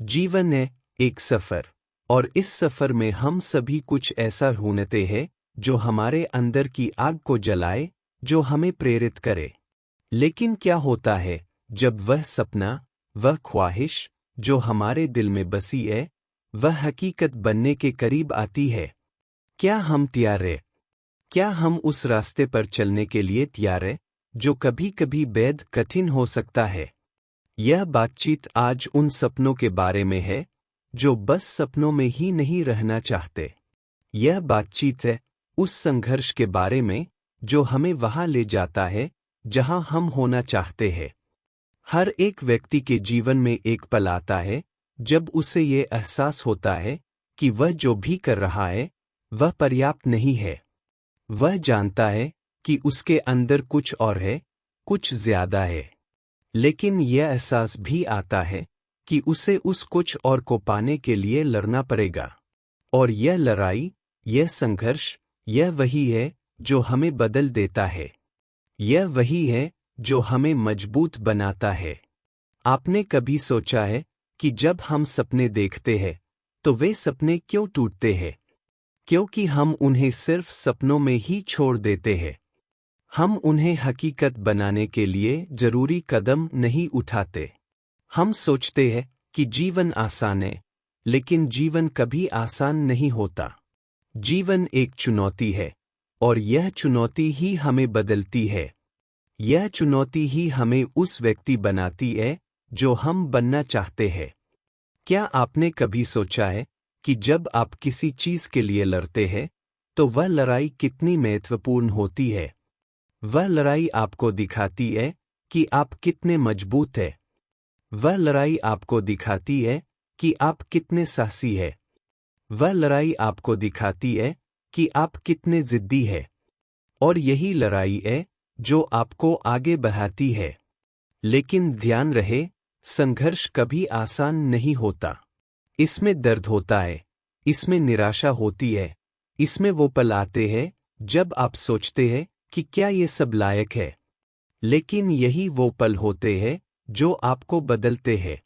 जीवन है एक सफ़र, और इस सफ़र में हम सभी कुछ ऐसा ढूंढते हैं जो हमारे अंदर की आग को जलाए, जो हमें प्रेरित करे। लेकिन क्या होता है जब वह सपना, वह ख्वाहिश जो हमारे दिल में बसी है, वह हकीकत बनने के करीब आती है? क्या हम तैयार हैं? क्या हम उस रास्ते पर चलने के लिए तैयार हैं जो कभी कभी बेहद कठिन हो सकता है? यह बातचीत आज उन सपनों के बारे में है जो बस सपनों में ही नहीं रहना चाहते। यह बातचीत है उस संघर्ष के बारे में जो हमें वहां ले जाता है जहां हम होना चाहते हैं। हर एक व्यक्ति के जीवन में एक पल आता है जब उसे ये एहसास होता है कि वह जो भी कर रहा है वह पर्याप्त नहीं है। वह जानता है कि उसके अंदर कुछ और है, कुछ ज्यादा है। लेकिन यह एहसास भी आता है कि उसे उस कुछ और को पाने के लिए लड़ना पड़ेगा। और यह लड़ाई, यह संघर्ष, यह वही है जो हमें बदल देता है। यह वही है जो हमें मजबूत बनाता है। आपने कभी सोचा है कि जब हम सपने देखते हैं तो वे सपने क्यों टूटते हैं? क्योंकि हम उन्हें सिर्फ सपनों में ही छोड़ देते हैं। हम उन्हें हकीकत बनाने के लिए जरूरी कदम नहीं उठाते। हम सोचते हैं कि जीवन आसान है, लेकिन जीवन कभी आसान नहीं होता। जीवन एक चुनौती है, और यह चुनौती ही हमें बदलती है। यह चुनौती ही हमें उस व्यक्ति बनाती है जो हम बनना चाहते हैं। क्या आपने कभी सोचा है कि जब आप किसी चीज के लिए लड़ते हैं तो वह लड़ाई कितनी महत्वपूर्ण होती है? वह लड़ाई आपको दिखाती है कि आप कितने मजबूत हैं। वह लड़ाई आपको दिखाती है कि आप कितने साहसी हैं। वह लड़ाई आपको दिखाती है कि आप कितने जिद्दी हैं। और यही लड़ाई है जो आपको आगे बढ़ाती है। लेकिन ध्यान रहे, संघर्ष कभी आसान नहीं होता। इसमें दर्द होता है, इसमें निराशा होती है, इसमें वो पल आते हैं जब आप सोचते हैं कि क्या ये सब लायक है। लेकिन यही वो पल होते हैं जो आपको बदलते हैं।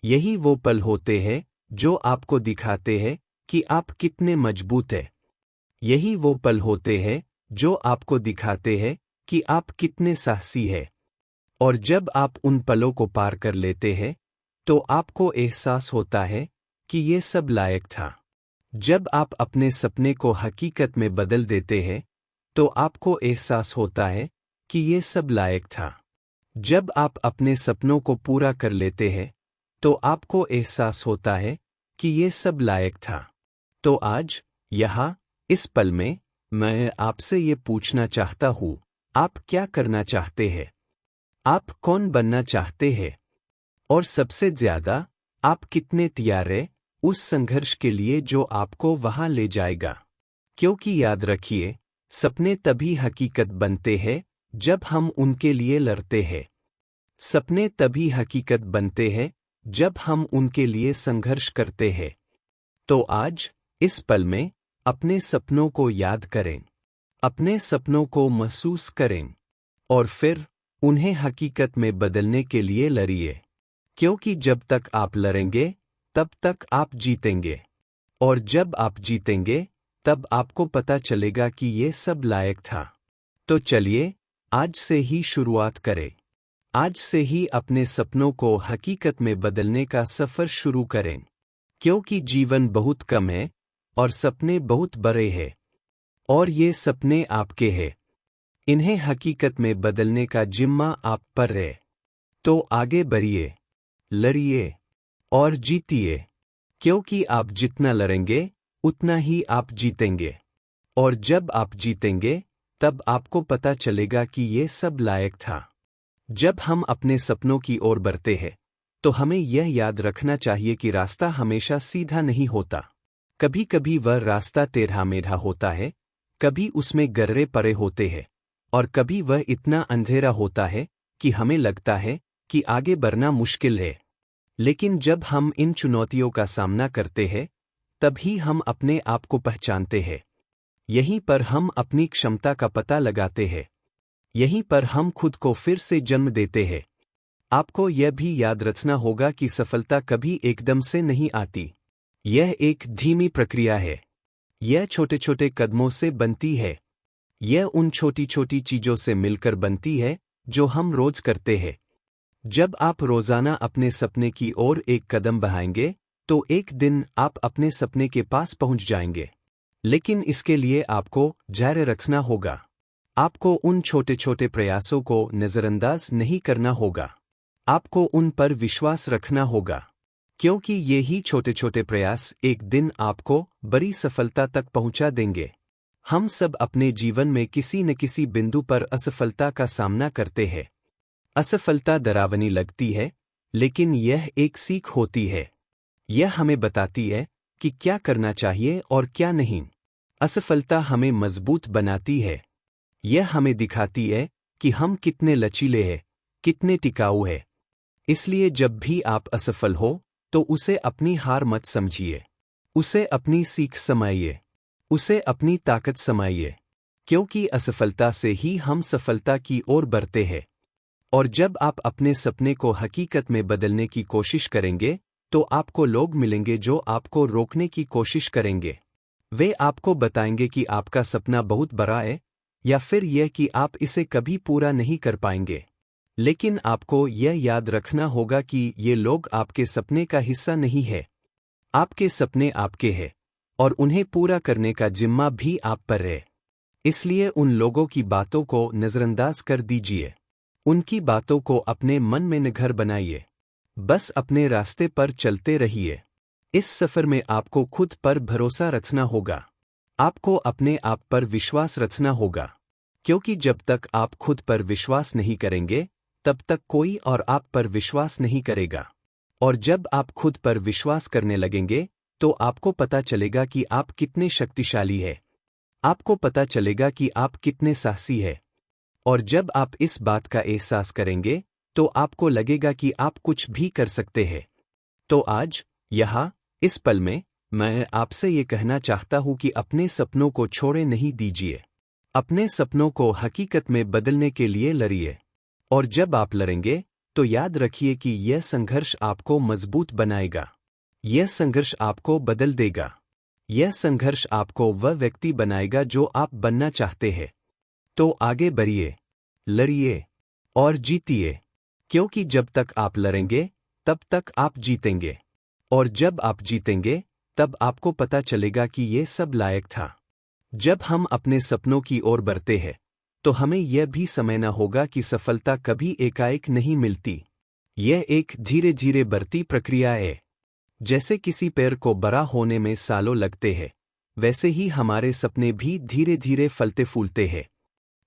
यही वो पल होते हैं जो आपको दिखाते हैं कि आप कितने मजबूत हैं। यही वो पल होते हैं जो आपको दिखाते हैं कि आप कितने साहसी हैं। और जब आप उन पलों को पार कर लेते हैं तो आपको एहसास होता है कि ये सब लायक था। जब आप अपने सपने को हकीकत में बदल देते हैं तो आपको एहसास होता है कि ये सब लायक था। जब आप अपने सपनों को पूरा कर लेते हैं तो आपको एहसास होता है कि ये सब लायक था। तो आज, यहाँ, इस पल में, मैं आपसे ये पूछना चाहता हूँ, आप क्या करना चाहते हैं? आप कौन बनना चाहते हैं? और सबसे ज्यादा, आप कितने तैयार हैं उस संघर्ष के लिए जो आपको वहां ले जाएगा? क्योंकि याद रखिए, सपने तभी हकीकत बनते हैं जब हम उनके लिए लड़ते हैं। सपने तभी हकीकत बनते हैं जब हम उनके लिए संघर्ष करते हैं। तो आज, इस पल में, अपने सपनों को याद करें, अपने सपनों को महसूस करें, और फिर उन्हें हकीकत में बदलने के लिए लड़िए। क्योंकि जब तक आप लड़ेंगे तब तक आप जीतेंगे। और जब आप जीतेंगे तब आपको पता चलेगा कि ये सब लायक था। तो चलिए, आज से ही शुरुआत करें। आज से ही अपने सपनों को हकीकत में बदलने का सफर शुरू करें। क्योंकि जीवन बहुत कम है और सपने बहुत बड़े हैं। और ये सपने आपके हैं। इन्हें हकीकत में बदलने का जिम्मा आप पर है। तो आगे बढ़िए, लड़िए और जीतिए। क्योंकि आप जितना लड़ेंगे उतना ही आप जीतेंगे। और जब आप जीतेंगे तब आपको पता चलेगा कि ये सब लायक था। जब हम अपने सपनों की ओर बढ़ते हैं तो हमें यह याद रखना चाहिए कि रास्ता हमेशा सीधा नहीं होता। कभी कभी वह रास्ता टेढ़ा मेढ़ा होता है, कभी उसमें गर्रे पड़े होते हैं, और कभी वह इतना अंधेरा होता है कि हमें लगता है कि आगे बढ़ना मुश्किल है। लेकिन जब हम इन चुनौतियों का सामना करते हैं तभी हम अपने आप को पहचानते हैं। यहीं पर हम अपनी क्षमता का पता लगाते हैं। यहीं पर हम खुद को फिर से जन्म देते हैं। आपको यह भी याद रखना होगा कि सफलता कभी एकदम से नहीं आती। यह एक धीमी प्रक्रिया है। यह छोटे छोटे कदमों से बनती है। यह उन छोटी छोटी चीजों से मिलकर बनती है जो हम रोज करते हैं। जब आप रोजाना अपने सपने की ओर एक कदम बढ़ाएंगे तो एक दिन आप अपने सपने के पास पहुंच जाएंगे। लेकिन इसके लिए आपको धैर्य रखना होगा। आपको उन छोटे छोटे प्रयासों को नजरअंदाज नहीं करना होगा। आपको उन पर विश्वास रखना होगा, क्योंकि ये ही छोटे छोटे प्रयास एक दिन आपको बड़ी सफलता तक पहुंचा देंगे। हम सब अपने जीवन में किसी न किसी बिंदु पर असफलता का सामना करते हैं। असफलता डरावनी लगती है, लेकिन यह एक सीख होती है। यह हमें बताती है कि क्या करना चाहिए और क्या नहीं। असफलता हमें मजबूत बनाती है। यह हमें दिखाती है कि हम कितने लचीले हैं, कितने टिकाऊ हैं। इसलिए जब भी आप असफल हो तो उसे अपनी हार मत समझिए। उसे अपनी सीख समझिए। उसे अपनी ताकत समझिए, क्योंकि असफलता से ही हम सफलता की ओर बढ़ते हैं। और जब आप अपने सपने को हकीकत में बदलने की कोशिश करेंगे तो आपको लोग मिलेंगे जो आपको रोकने की कोशिश करेंगे। वे आपको बताएंगे कि आपका सपना बहुत बड़ा है, या फिर यह कि आप इसे कभी पूरा नहीं कर पाएंगे। लेकिन आपको यह याद रखना होगा कि ये लोग आपके सपने का हिस्सा नहीं है। आपके सपने आपके हैं, और उन्हें पूरा करने का जिम्मा भी आप पर है। इसलिए उन लोगों की बातों को नजरअंदाज कर दीजिए। उनकी बातों को अपने मन में न घर बनाइए। बस अपने रास्ते पर चलते रहिए। इस सफर में आपको खुद पर भरोसा रखना होगा। आपको अपने आप पर विश्वास रखना होगा, क्योंकि जब तक आप खुद पर विश्वास नहीं करेंगे तब तक कोई और आप पर विश्वास नहीं करेगा। और जब आप खुद पर विश्वास करने लगेंगे तो आपको पता चलेगा कि आप कितने शक्तिशाली हैं। आपको पता चलेगा कि आप कितने साहसी हैं। और जब आप इस बात का एहसास करेंगे तो आपको लगेगा कि आप कुछ भी कर सकते हैं। तो आज यहाँ इस पल में मैं आपसे ये कहना चाहता हूँ कि अपने सपनों को छोड़े नहीं दीजिए। अपने सपनों को हकीकत में बदलने के लिए लड़िए। और जब आप लड़ेंगे तो याद रखिए कि यह संघर्ष आपको मजबूत बनाएगा। यह संघर्ष आपको बदल देगा। यह संघर्ष आपको वह व्यक्ति बनाएगा जो आप बनना चाहते हैं। तो आगे बढ़िए, लड़िए और जीतिए, क्योंकि जब तक आप लड़ेंगे तब तक आप जीतेंगे। और जब आप जीतेंगे तब आपको पता चलेगा कि ये सब लायक था। जब हम अपने सपनों की ओर बढ़ते हैं तो हमें यह भी समझना होगा कि सफलता कभी एकाएक नहीं मिलती। यह एक धीरे धीरे बढ़ती प्रक्रिया है। जैसे किसी पेड़ को बड़ा होने में सालों लगते हैं, वैसे ही हमारे सपने भी धीरे धीरे फलते फूलते हैं।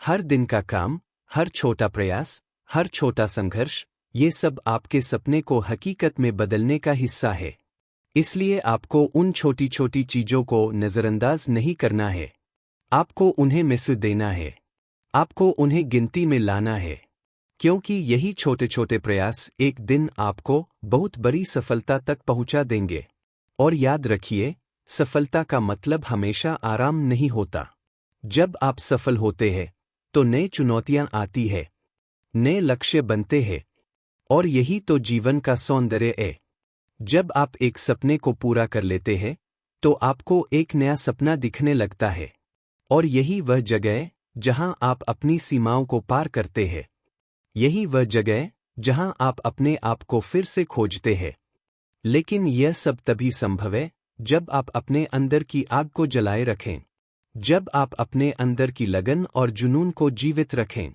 हर दिन का काम, हर छोटा प्रयास, हर छोटा संघर्ष, ये सब आपके सपने को हकीकत में बदलने का हिस्सा है। इसलिए आपको उन छोटी छोटी चीजों को नजरअंदाज नहीं करना है। आपको उन्हें महत्व देना है। आपको उन्हें गिनती में लाना है, क्योंकि यही छोटे छोटे प्रयास एक दिन आपको बहुत बड़ी सफलता तक पहुंचा देंगे। और याद रखिए, सफलता का मतलब हमेशा आराम नहीं होता। जब आप सफल होते हैं तो नई चुनौतियां आती है, नए लक्ष्य बनते हैं। और यही तो जीवन का सौंदर्य है। जब आप एक सपने को पूरा कर लेते हैं तो आपको एक नया सपना दिखने लगता है। और यही वह जगह है जहां आप अपनी सीमाओं को पार करते हैं। यही वह जगह है जहां आप अपने आप को फिर से खोजते हैं। लेकिन यह सब तभी संभव है जब आप अपने अंदर की आग को जलाए रखें। जब आप अपने अंदर की लगन और जुनून को जीवित रखें।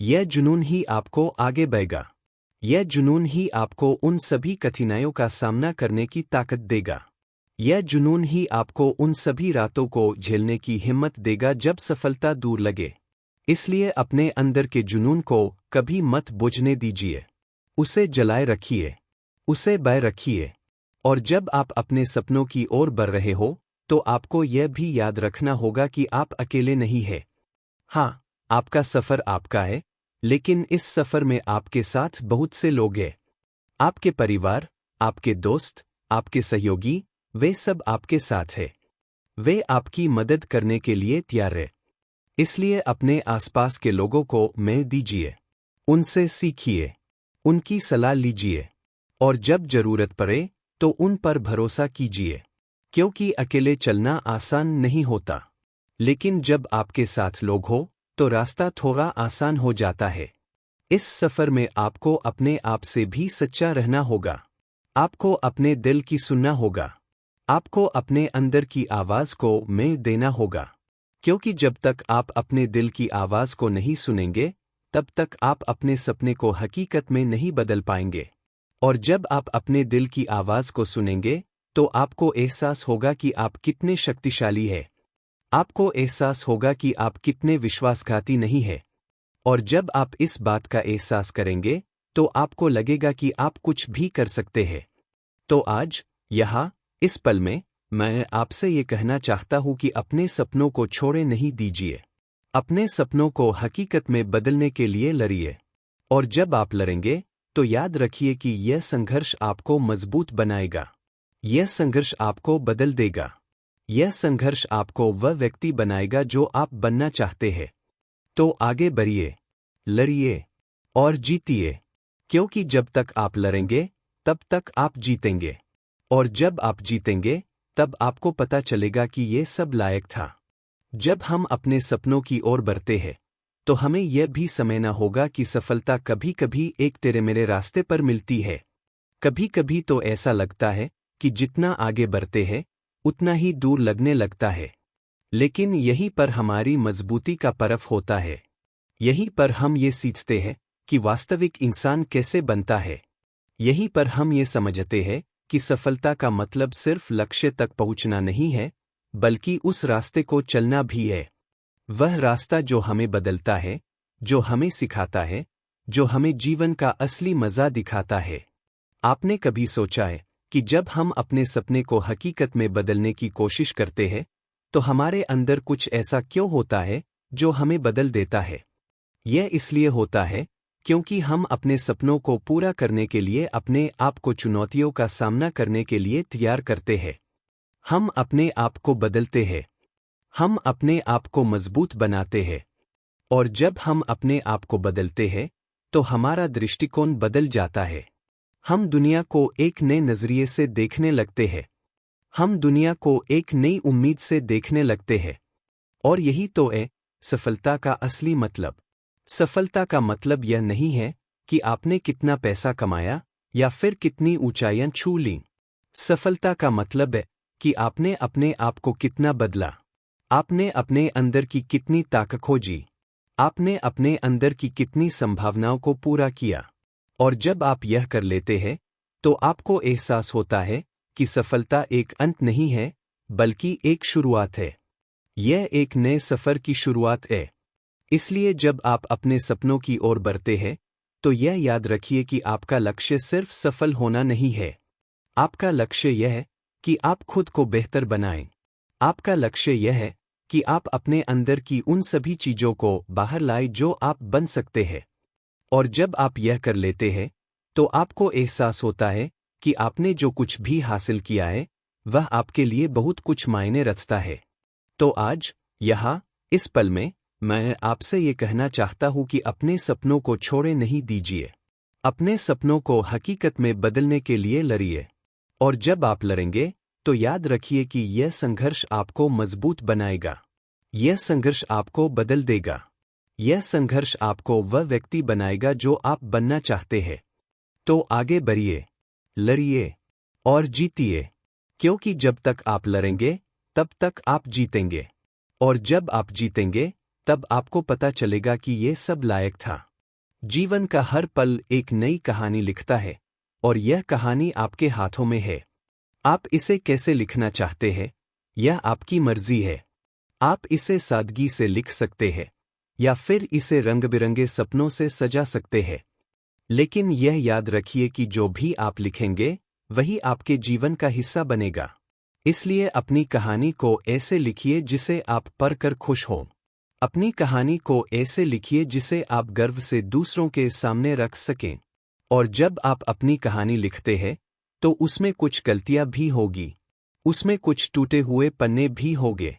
यह जुनून ही आपको आगे बढ़ेगा। यह जुनून ही आपको उन सभी कठिनाइयों का सामना करने की ताकत देगा। यह जुनून ही आपको उन सभी रातों को झेलने की हिम्मत देगा जब सफलता दूर लगे। इसलिए अपने अंदर के जुनून को कभी मत बुझने दीजिए। उसे जलाए रखिए, उसे बाय रखिए। और जब आप अपने सपनों की ओर बढ़ रहे हो तो आपको यह भी याद रखना होगा कि आप अकेले नहीं हैं। हाँ, आपका सफर आपका है, लेकिन इस सफर में आपके साथ बहुत से लोग हैं। आपके परिवार, आपके दोस्त, आपके सहयोगी, वे सब आपके साथ हैं। वे आपकी मदद करने के लिए तैयार हैं। इसलिए अपने आसपास के लोगों को मैं दीजिए। उनसे सीखिए, उनकी सलाह लीजिए और जब जरूरत पड़े तो उन पर भरोसा कीजिए, क्योंकि अकेले चलना आसान नहीं होता, लेकिन जब आपके साथ लोग हो तो रास्ता थोड़ा आसान हो जाता है। इस सफर में आपको अपने आप से भी सच्चा रहना होगा। आपको अपने दिल की सुनना होगा। आपको अपने अंदर की आवाज को में देना होगा, क्योंकि जब तक आप अपने दिल की आवाज को नहीं सुनेंगे तब तक आप अपने सपने को हकीकत में नहीं बदल पाएंगे। और जब आप अपने दिल की आवाज को सुनेंगे तो आपको एहसास होगा कि आप कितने शक्तिशाली हैं। आपको एहसास होगा कि आप कितने विश्वासघाती नहीं हैं। और जब आप इस बात का एहसास करेंगे तो आपको लगेगा कि आप कुछ भी कर सकते हैं। तो आज यहाँ इस पल में मैं आपसे ये कहना चाहता हूँ कि अपने सपनों को छोड़े नहीं दीजिए। अपने सपनों को हकीकत में बदलने के लिए लड़िए। और जब आप लड़ेंगे तो याद रखिए कि यह संघर्ष आपको मजबूत बनाएगा। यह संघर्ष आपको बदल देगा। यह संघर्ष आपको वह व्यक्ति बनाएगा जो आप बनना चाहते हैं। तो आगे बढ़िए, लड़िए और जीतिए, क्योंकि जब तक आप लड़ेंगे तब तक आप जीतेंगे। और जब आप जीतेंगे तब आपको पता चलेगा कि ये सब लायक था। जब हम अपने सपनों की ओर बढ़ते हैं तो हमें यह भी समझना होगा कि सफलता कभी कभी एक तेरे मेरे रास्ते पर मिलती है। कभी कभी तो ऐसा लगता है कि जितना आगे बढ़ते हैं उतना ही दूर लगने लगता है, लेकिन यहीं पर हमारी मजबूती का परख होता है। यहीं पर हम ये सीखते हैं कि वास्तविक इंसान कैसे बनता है। यहीं पर हम ये समझते हैं कि सफलता का मतलब सिर्फ लक्ष्य तक पहुंचना नहीं है, बल्कि उस रास्ते को चलना भी है। वह रास्ता जो हमें बदलता है, जो हमें सिखाता है, जो हमें जीवन का असली मजा दिखाता है। आपने कभी सोचा है कि जब हम अपने सपने को हकीकत में बदलने की कोशिश करते हैं तो हमारे अंदर कुछ ऐसा क्यों होता है जो हमें बदल देता है? यह इसलिए होता है क्योंकि हम अपने सपनों को पूरा करने के लिए अपने आप को चुनौतियों का सामना करने के लिए तैयार करते हैं। हम अपने आप को बदलते हैं। हम अपने आप को मजबूत बनाते हैं। और जब हम अपने आप को बदलते हैं तो हमारा दृष्टिकोण बदल जाता है। हम दुनिया को एक नए नजरिए से देखने लगते हैं। हम दुनिया को एक नई उम्मीद से देखने लगते हैं। और यही तो है सफलता का असली मतलब। सफलता का मतलब यह नहीं है कि आपने कितना पैसा कमाया या फिर कितनी ऊंचाइयां छू लीं। सफलता का मतलब है कि आपने अपने आप को कितना बदला। आपने अपने अंदर की कितनी ताकत खोजी। आपने अपने अंदर की कितनी संभावनाओं को पूरा किया। और जब आप यह कर लेते हैं तो आपको एहसास होता है कि सफलता एक अंत नहीं है, बल्कि एक शुरुआत है। यह एक नए सफर की शुरुआत है। इसलिए जब आप अपने सपनों की ओर बढ़ते हैं तो यह याद रखिए कि आपका लक्ष्य सिर्फ सफल होना नहीं है। आपका लक्ष्य यह है कि आप खुद को बेहतर बनाएं। आपका लक्ष्य यह है कि आप अपने अंदर की उन सभी चीजों को बाहर लाएं जो आप बन सकते हैं। और जब आप यह कर लेते हैं तो आपको एहसास होता है कि आपने जो कुछ भी हासिल किया है वह आपके लिए बहुत कुछ मायने रखता है। तो आज यहाँ इस पल में मैं आपसे ये कहना चाहता हूँ कि अपने सपनों को छोड़े नहीं दीजिए। अपने सपनों को हकीकत में बदलने के लिए लड़िए। और जब आप लड़ेंगे तो याद रखिए कि यह संघर्ष आपको मजबूत बनाएगा। यह संघर्ष आपको बदल देगा। यह संघर्ष आपको वह व्यक्ति बनाएगा जो आप बनना चाहते हैं। तो आगे बढ़िए, लड़िए और जीतिए, क्योंकि जब तक आप लड़ेंगे तब तक आप जीतेंगे। और जब आप जीतेंगे तब आपको पता चलेगा कि यह सब लायक था। जीवन का हर पल एक नई कहानी लिखता है और यह कहानी आपके हाथों में है। आप इसे कैसे लिखना चाहते हैं यह आपकी मर्जी है। आप इसे सादगी से लिख सकते हैं या फिर इसे रंग बिरंगे सपनों से सजा सकते हैं। लेकिन यह याद रखिए कि जो भी आप लिखेंगे वही आपके जीवन का हिस्सा बनेगा। इसलिए अपनी कहानी को ऐसे लिखिए जिसे आप पढ़कर खुश हों। अपनी कहानी को ऐसे लिखिए जिसे आप गर्व से दूसरों के सामने रख सकें। और जब आप अपनी कहानी लिखते हैं तो उसमें कुछ गलतियां भी होगी, उसमें कुछ टूटे हुए पन्ने भी होंगे,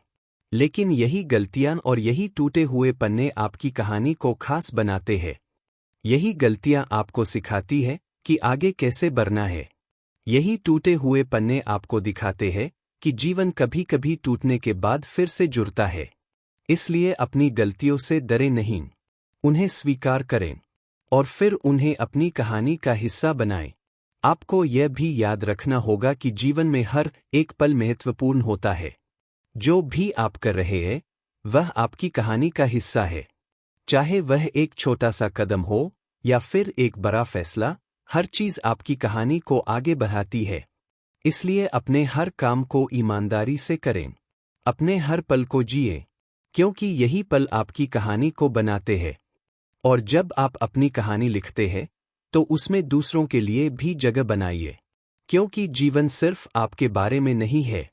लेकिन यही गलतियां और यही टूटे हुए पन्ने आपकी कहानी को खास बनाते हैं। यही गलतियां आपको सिखाती है कि आगे कैसे बढ़ना है। यही टूटे हुए पन्ने आपको दिखाते हैं कि जीवन कभी कभी टूटने के बाद फिर से जुड़ता है। इसलिए अपनी गलतियों से डरें नहीं, उन्हें स्वीकार करें और फिर उन्हें अपनी कहानी का हिस्सा बनाएं। आपको यह भी याद रखना होगा कि जीवन में हर एक पल महत्वपूर्ण होता है। जो भी आप कर रहे हैं वह आपकी कहानी का हिस्सा है। चाहे वह एक छोटा सा कदम हो या फिर एक बड़ा फैसला, हर चीज आपकी कहानी को आगे बढ़ाती है। इसलिए अपने हर काम को ईमानदारी से करें, अपने हर पल को जिए, क्योंकि यही पल आपकी कहानी को बनाते हैं। और जब आप अपनी कहानी लिखते हैं तो उसमें दूसरों के लिए भी जगह बनाइए, क्योंकि जीवन सिर्फ आपके बारे में नहीं है।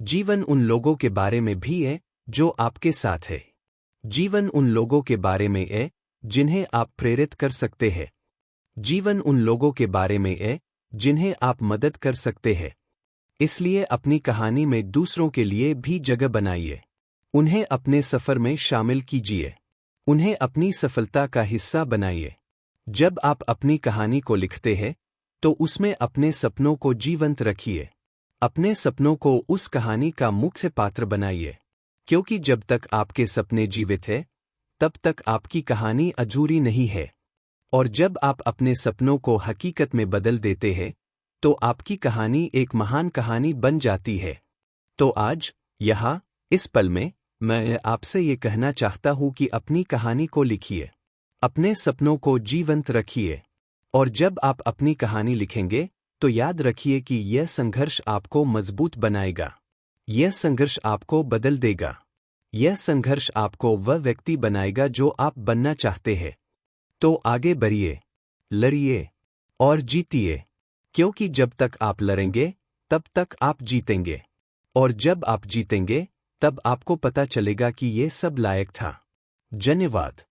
जीवन उन लोगों के बारे में भी है जो आपके साथ है। जीवन उन लोगों के बारे में है जिन्हें आप प्रेरित कर सकते हैं। जीवन उन लोगों के बारे में है जिन्हें आप मदद कर सकते हैं। इसलिए अपनी कहानी में दूसरों के लिए भी जगह बनाइए, उन्हें अपने सफर में शामिल कीजिए, उन्हें अपनी सफलता का हिस्सा बनाइए। जब आप अपनी कहानी को लिखते हैं तो उसमें अपने सपनों को जीवंत रखिए, अपने सपनों को उस कहानी का मुख्य पात्र बनाइए, क्योंकि जब तक आपके सपने जीवित हैं तब तक आपकी कहानी अधूरी नहीं है। और जब आप अपने सपनों को हकीकत में बदल देते हैं तो आपकी कहानी एक महान कहानी बन जाती है। तो आज यहाँ इस पल में मैं आपसे ये कहना चाहता हूँ कि अपनी कहानी को लिखिए, अपने सपनों को जीवंत रखिए। और जब आप अपनी कहानी लिखेंगे तो याद रखिए कि यह संघर्ष आपको मजबूत बनाएगा, यह संघर्ष आपको बदल देगा, यह संघर्ष आपको वह व्यक्ति बनाएगा जो आप बनना चाहते हैं। तो आगे बढ़िए, लड़िए और जीतिए, क्योंकि जब तक आप लड़ेंगे तब तक आप जीतेंगे। और जब आप जीतेंगे तब आपको पता चलेगा कि ये सब लायक था। धन्यवाद।